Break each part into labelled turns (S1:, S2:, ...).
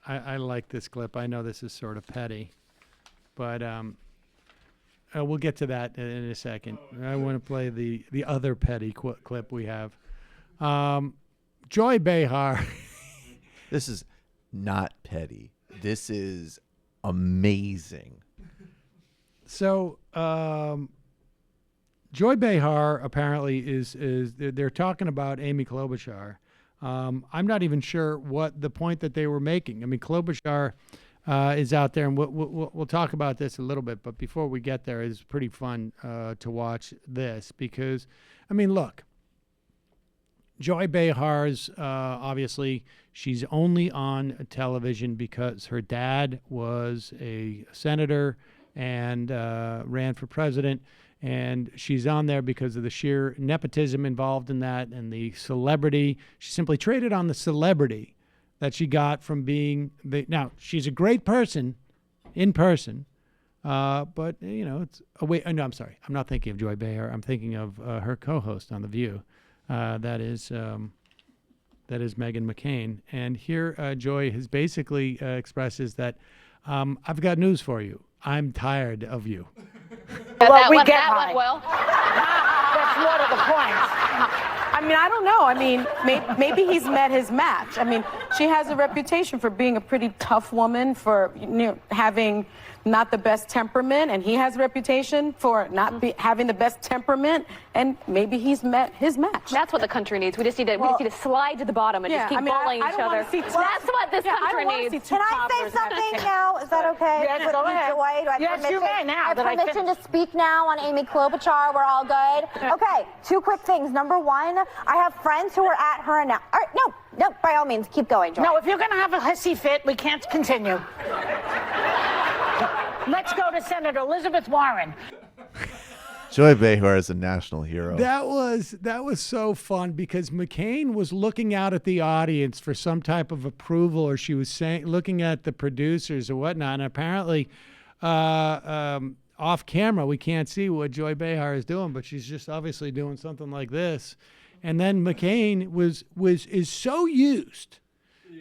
S1: I like this clip. I know this is sort of petty, but we'll get to that in a second. I want to play the other petty clip we have. Joy Behar.
S2: This is not petty. This is amazing.
S1: So Joy Behar apparently is they're talking about Amy Klobuchar. I'm not even sure what the point that they were making. I mean, Klobuchar is out there, and we'll talk about this a little bit. But before we get there, it's pretty fun to watch this because, I mean, look, Joy Behar's obviously she's only on television because her dad was a senator and ran for president. And she's on there because of the sheer nepotism involved in that and the celebrity. She simply traded on the celebrity that she got from being now, she's a great person in person, but, it's no, I'm sorry. I'm not thinking of Joy Behar. I'm thinking of her co-host on The View. That is Meghan McCain. And here Joy has basically expresses that I've got news for you. I'm tired of you.
S3: Well, we get high. Well. That's one of the points. I mean, I don't know. I mean, maybe he's met his match. I mean, she has a reputation for being a pretty tough woman, for having not the best temperament, and he has a reputation for not having the best temperament, and maybe he's met his match.
S4: That's what the country needs. We just need to slide to the bottom and just keep bullying each other. That's what this country needs.
S5: Can I say something now? Is that okay?
S3: Yes, go ahead. Yes, you may now.
S5: I have permission to speak now on Amy Klobuchar. We're all good. Okay, two quick things. Number one, I have friends who were at her and now. All right, no, by all means, keep going, Joy.
S3: No, if you're going to have a hissy fit, we can't continue. Let's go to Senator Elizabeth Warren.
S2: Joy Behar is a national hero.
S1: That was so fun because McCain was looking out at the audience for some type of approval, or she was looking at the producers or whatnot. And apparently, off camera, we can't see what Joy Behar is doing, but she's just obviously doing something like this. And then McCain is so used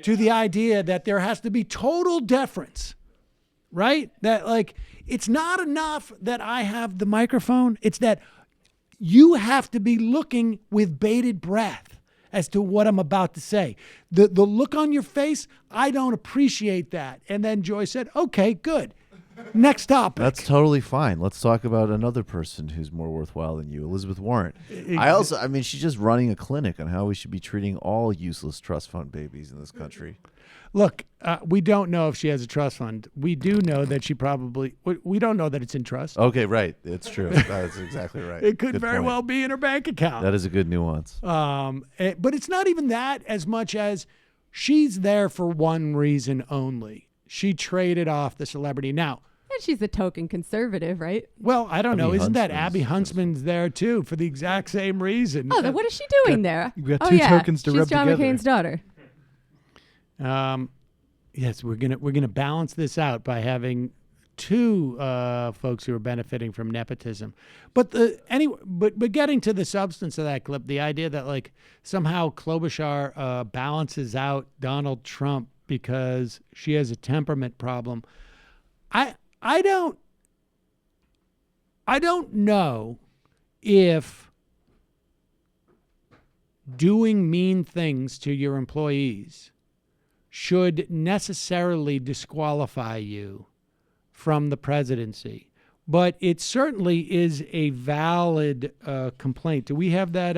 S1: to the idea that there has to be total deference. Right? That it's not enough that I have the microphone. It's that you have to be looking with bated breath as to what I'm about to say. The look on your face, I don't appreciate that. And then Joy said, okay, good. Next topic.
S2: That's totally fine. Let's talk about another person who's more worthwhile than you, Elizabeth Warren. I mean, she's just running a clinic on how we should be treating all useless trust fund babies in this country.
S1: Look, we don't know if she has a trust fund. We do know that she probably, we don't know that it's in trust.
S2: Okay, right. It's true. That's exactly right.
S1: It could very well be in her bank account.
S2: That is a good nuance.
S1: But it's not even that as much as she's there for one reason only. She traded off the celebrity. Now,
S6: and she's a token conservative, right?
S1: Well, I don't know. Isn't that Abby Huntsman's there too for the exact same reason?
S6: Oh, then what is she doing there?
S7: You've got two tokens to rub together.
S6: She's John McCain's daughter.
S1: Yes, we're gonna balance this out by having two folks who are benefiting from nepotism. But but getting to the substance of that clip, the idea that somehow Klobuchar balances out Donald Trump because she has a temperament problem. I don't know if doing mean things to your employees should necessarily disqualify you from the presidency. But it certainly is a valid complaint. Do we have that?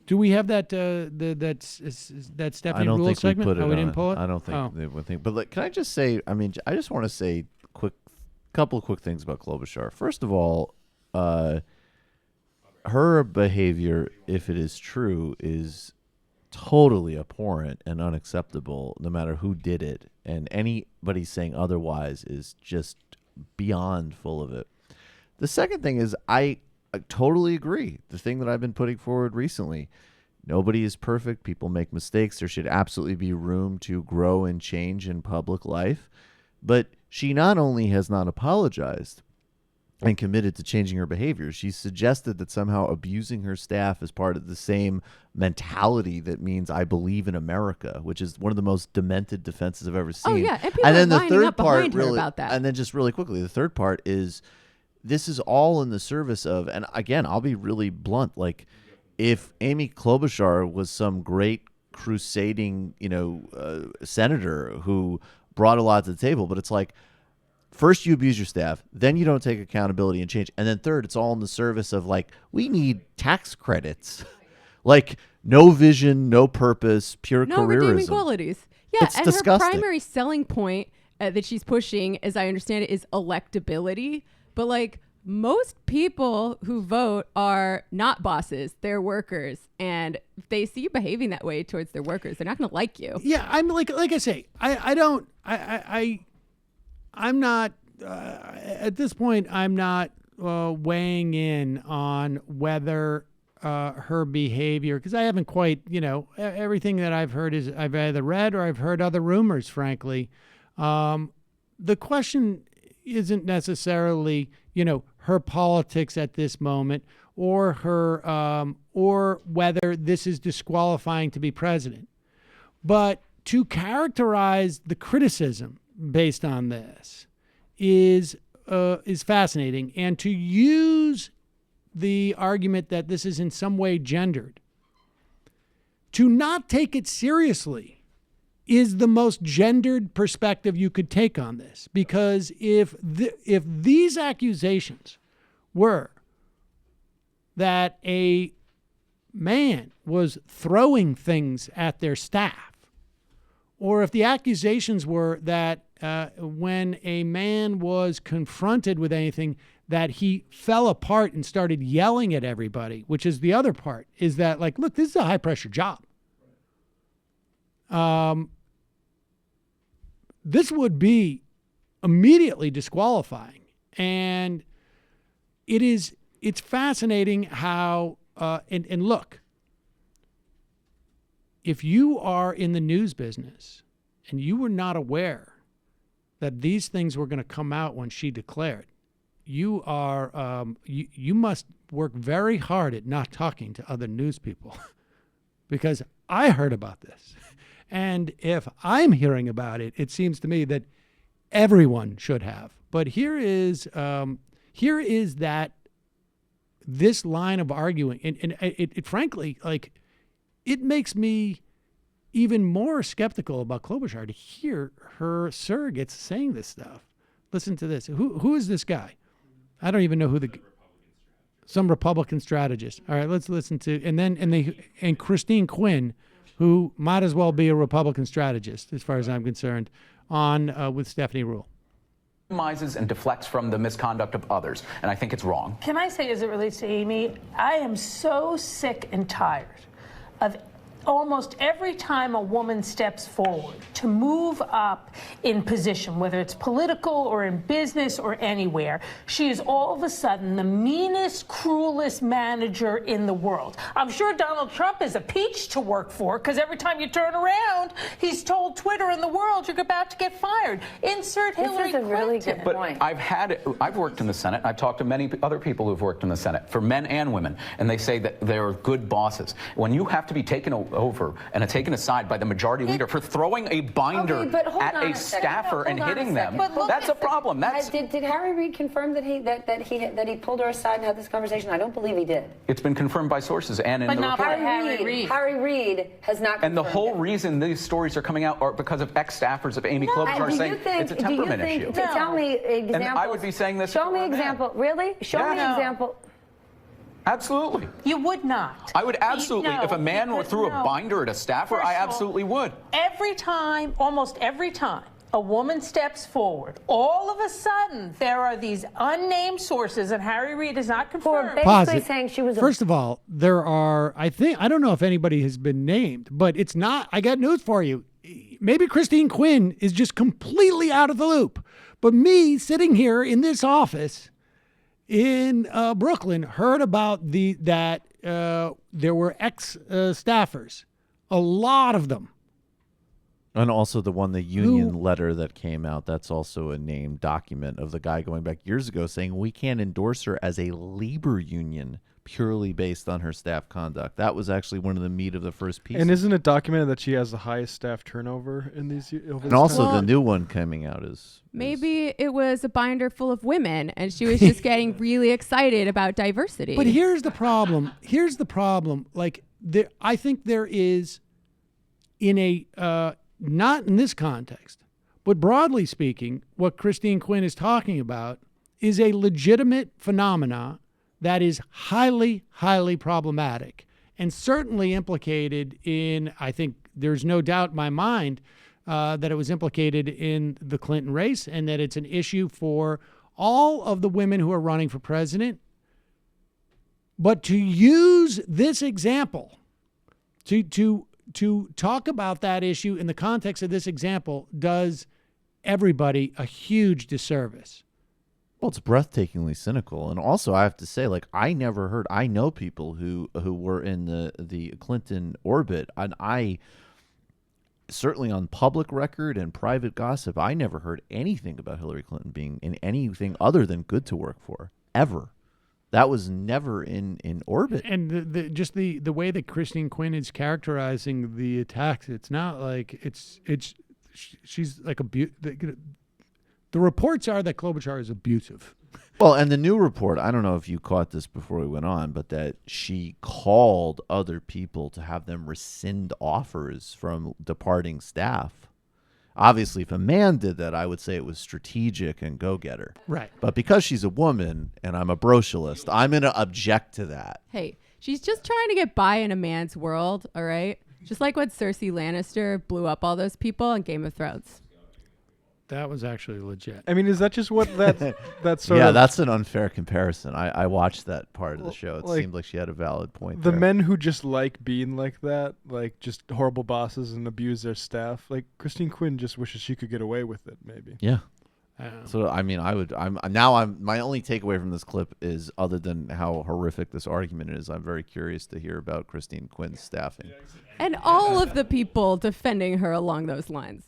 S1: Do we have that that Stephanie Rule segment?
S2: We
S1: didn't pull it.
S2: I don't think they would think. But can I just say? I mean, I just want to say couple of quick things about Klobuchar. First of all, her behavior, if it is true, is totally abhorrent and unacceptable, no matter who did it. And anybody saying otherwise is just beyond full of it. The second thing is I totally agree. The thing that I've been putting forward recently, nobody is perfect. People make mistakes. There should absolutely be room to grow and change in public life. But she not only has not apologized, and committed to changing her behavior. She suggested that somehow abusing her staff is part of the same mentality that means I believe in America, which is one of the most demented defenses I've ever seen.
S6: Oh yeah, and people
S2: then
S6: are
S2: the
S6: lining
S2: third
S6: up
S2: part
S6: behind her
S2: really,
S6: about that.
S2: and then just really quickly, the third part is this is all in the service of, and again, I'll be really blunt, like if Amy Klobuchar was some great crusading, senator who brought a lot to the table, but it's like, first, you abuse your staff, then you don't take accountability and change, and then third, it's all in the service of like, we need tax credits, like no vision, no purpose, pure
S6: no
S2: careerism.
S6: redeeming qualities. Yeah,
S2: It's
S6: and
S2: disgusting.
S6: her primary selling point that she's pushing, as I understand it, is electability. But like most people who vote are not bosses; they're workers, and if they see you behaving that way towards their workers, they're not going to like you.
S1: Yeah, I'm like I say, I'm not at this point. I'm not weighing in on whether her behavior, because I haven't quite, everything that I've heard is I've either read or I've heard other rumors. Frankly, the question isn't necessarily, her politics at this moment or her or whether this is disqualifying to be president, but to characterize the criticism based on this is fascinating, and to use the argument that this is in some way gendered, to not take it seriously, is the most gendered perspective you could take on this. Because if these accusations were that a man was throwing things at their staff, or if the accusations were that when a man was confronted with anything, that he fell apart and started yelling at everybody, which is the other part, is that, like, look, this is a high-pressure job. This would be immediately disqualifying. And it's fascinating how, and look, if you are in the news business and you were not aware that these things were going to come out when she declared, you are you must work very hard at not talking to other news people because I heard about this. And if I'm hearing about it, it seems to me that everyone should have. But here is that this line of arguing, and it frankly, like, it makes me even more skeptical about Klobuchar to hear her surrogates saying this stuff. Listen to this. Who is this guy? I don't even know who some Republican strategist. All right, let's listen to, and Christine Quinn, who might as well be a Republican strategist, as far as I'm concerned, on with Stephanie Ruhle.
S7: Minimizes and deflects from the misconduct of others, and I think it's wrong.
S8: Can I say, as it relates to Amy, I am so sick and tired of almost every time a woman steps forward to move up in position, whether it's political or in business or anywhere, she is all of a sudden the meanest, cruelest manager in the world. I'm sure Donald Trump is a peach to work for, because every time you turn around, he's told Twitter and the world you're about to get fired. Insert Hillary Clinton.
S3: This is a really good point.
S7: But I've worked in the Senate. I've talked to many other people who've worked in the Senate, for men and women, and they say that they're good bosses. When you have to be taken over and taken aside by the majority leader for throwing a binder at a staffer and hitting them, that's a problem.
S3: Did Harry Reid confirm that he pulled her aside and had this conversation? I don't believe he did.
S7: It's been confirmed by sources and in the report.
S3: Harry Reid has not confirmed
S7: and the whole reason these stories are coming out are because of ex-staffers of Amy Klobuchar saying it's a temperament issue.
S3: Tell me examples.
S7: And I would be saying this.
S3: Show me example. Really? Show me example.
S7: Absolutely.
S8: You would not.
S7: I would absolutely. If a man threw a binder at a staffer, I absolutely would.
S8: Almost every time, a woman steps forward, all of a sudden, there are these unnamed sources, and Harry Reid is not confirmed.
S3: Basically saying she was.
S1: First of all, there are, I don't know if anybody has been named, but it's not, I got news for you. Maybe Christine Quinn is just completely out of the loop. But me sitting here in this office in Brooklyn heard about that there were ex-staffers, a lot of them,
S2: And also the union letter that came out, that's also a named document of the guy going back years ago saying we can't endorse her as a labor union purely based on her staff conduct. That was actually one of the meat of the first piece.
S9: And isn't it documented that she has the highest staff turnover in these?
S2: And also the new one coming out is
S6: maybe it was a binder full of women, and she was just getting really excited about diversity.
S1: But here's the problem. Like, I think there is, in a not in this context, but broadly speaking, what Christine Quinn is talking about is a legitimate phenomena that is highly, highly problematic, and certainly implicated in, I think there's no doubt in my mind that it was implicated in the Clinton race, and that it's an issue for all of the women who are running for president. But to use this example to talk about that issue in the context of this example does everybody a huge disservice.
S2: Well, it's breathtakingly cynical. And also, I have to say, like, I know people who were in the Clinton orbit, and I, certainly on public record and private gossip, I never heard anything about Hillary Clinton being in anything other than good to work for, ever. That was never in orbit.
S1: And the way that Christine Quinn is characterizing the attacks, it's not like she's like the reports are that Klobuchar is abusive.
S2: Well, and the new report, I don't know if you caught this before we went on, but that she called other people to have them rescind offers from departing staff. Obviously, if a man did that, I would say it was strategic and go-getter.
S1: Right.
S2: But because she's a woman and I'm a brocialist, I'm going to object to that.
S6: Hey, she's just trying to get by in a man's world, all right? Just like when Cersei Lannister blew up all those people on Game of Thrones.
S1: That was actually legit.
S9: I mean, is that just what that's sort
S2: yeah,
S9: of...
S2: that's an unfair comparison. I watched that part of the show. It seemed like she had a valid point
S9: The
S2: there.
S9: men who just like being like that, like just horrible bosses and abuse their staff, like Christine Quinn just wishes she could get away with it, maybe.
S2: Yeah. So, I mean, my only takeaway from this clip is, other than how horrific this argument is, I'm very curious to hear about Christine Quinn's staffing.
S6: And all of the people defending her along those lines.